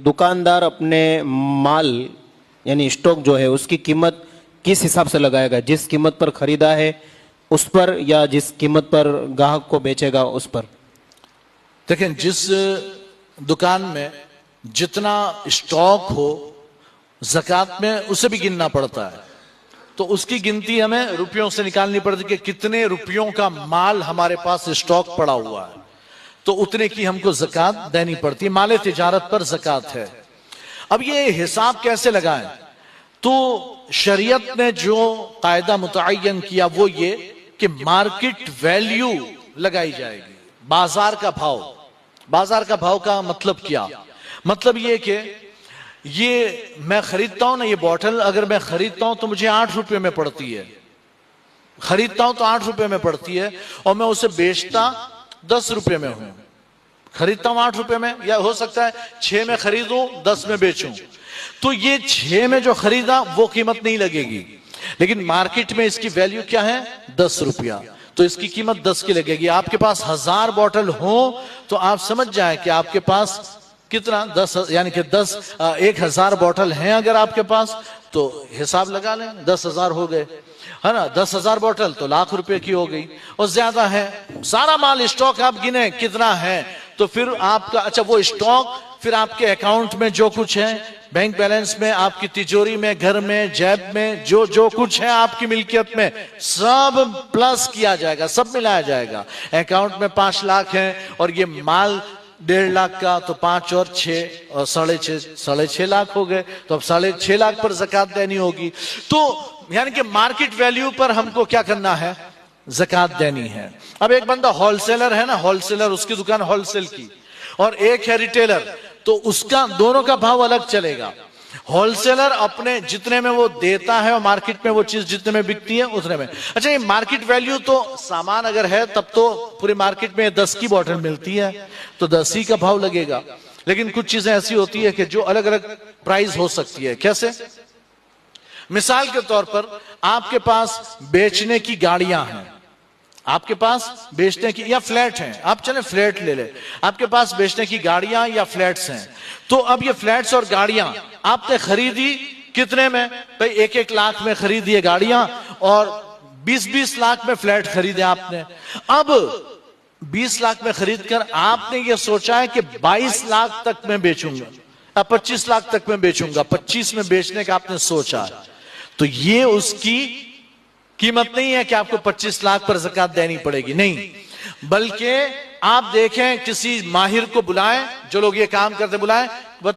दुकानदार अपने माल यानी स्टॉक जो है उसकी कीमत किस हिसाब से लगाएगा? जिस कीमत पर खरीदा है उस पर, या जिस कीमत पर ग्राहक को बेचेगा उस पर? देखें, जिस दुकान में जितना स्टॉक हो ज़कात में उसे भी गिनना पड़ता है, तो उसकी गिनती हमें रुपयों से निकालनी पड़ती है कि कितने रुपयों का माल हमारे पास स्टॉक पड़ा हुआ है, तो उतने की हमको ज़कात देनी पड़ती है। माल तिजारत पर ज़कात है। अब ये हिसाब कैसे लगाएं? तो शरीयत ने जो कायदा मुतय्यन किया वो ये कि मार्केट वैल्यू लगाई जाएगी, बाजार का भाव। बाजार का भाव का मतलब क्या? मतलब ये कि ये मैं खरीदता हूं ना, ये बोतल अगर मैं खरीदता हूं तो मुझे 8 रुपए में पड़ती है, खरीदता हूं तो 8 रुपए में पड़ती है, और मैं उसे बेचता 10 रुपए में हूं। खरीदता हूं 8 रुपए में, या हो सकता है 6 में खरीदूं 10 में बेचूं, तो ये 6 में जो खरीदा वो कीमत नहीं लगेगी, लेकिन मार्केट में इसकी वैल्यू क्या है? 10 रुपया, तो इसकी कीमत 10 की लगेगी। आपके पास 1000 बोतल हो तो आप समझ जाएं कि आपके पास कितना 10, यानी कि 1000 बोतल हैं अगर आपके पास, तो हिसाब लगा लें, 10,000 हो गए, है ना। 10,000 बोतल तो लाख रुपए की हो गई, और ज्यादा है। सारा माल स्टॉक आप गिने कितना है, तो फिर आपका, अच्छा वो स्टॉक फिर आपके अकाउंट में जो कुछ है, बैंक बैलेंस में, आपकी तिजोरी में, घर में, जेब में, जो कुछ है आपकी मिल्कियत में, सब प्लस किया जाएगा, सब मिलाया जाएगा। अकाउंट में 5 लाख है और ये माल 1.5 लाख का, तो 5 और 6 और 6.5 लाख हो गए, तो अब 6.5 लाख पर ज़कात देनी होगी। तो यानी कि मार्केट वैल्यू पर हमको क्या करना है? ज़कात देनी है। अब एक बंदा होलसेलर है ना, होलसेलर, उसकी दुकान होलसेल की, और एक है रिटेलर, तो उसका दोनों का भाव अलग चलेगा। होलसेलर अपने जितने में वो देता है और मार्केट में वो चीज जितने में बिकती है उतने में। अच्छा, ये मार्केट वैल्यू तो सामान अगर है तब तो पूरी मार्केट में 10 की बोतल मिलती है तो 10 ही का भाव लगेगा, लेकिन कुछ चीजें ऐसी होती है कि जो अलग अलग प्राइस हो सकती है। कैसे? मिसाल के तौर पर आपके पास बेचने की गाड़ियां हैं, आपके पास बेचने की, या फ्लैट हैं, आप चले फ्लैट ले ले, आपके पास बेचने की गाड़ियां या फ्लैट्स हैं, तो अब ये फ्लैट्स और गाड़ियां आपने खरीदी कितने में? भाई 1-1 लाख में खरीदी है गाड़ियां, और 20-20 लाख में फ्लैट खरीदे आपने। अब 20 लाख में खरीदकर आपने ये सोचा है कि 22 लाख तक मैं बेचूंगा, या 25 लाख तक मैं बेचूंगा, 25 में बेचने का आपने सोचा है, तो ये उसकी कीमत नहीं है कि आपको 25 लाख पर ज़कात देनी पड़ेगी, नहीं, बल्कि आप देखें किसी माहिर को बुलाएं, जो लोग ये काम करते बुलाएं,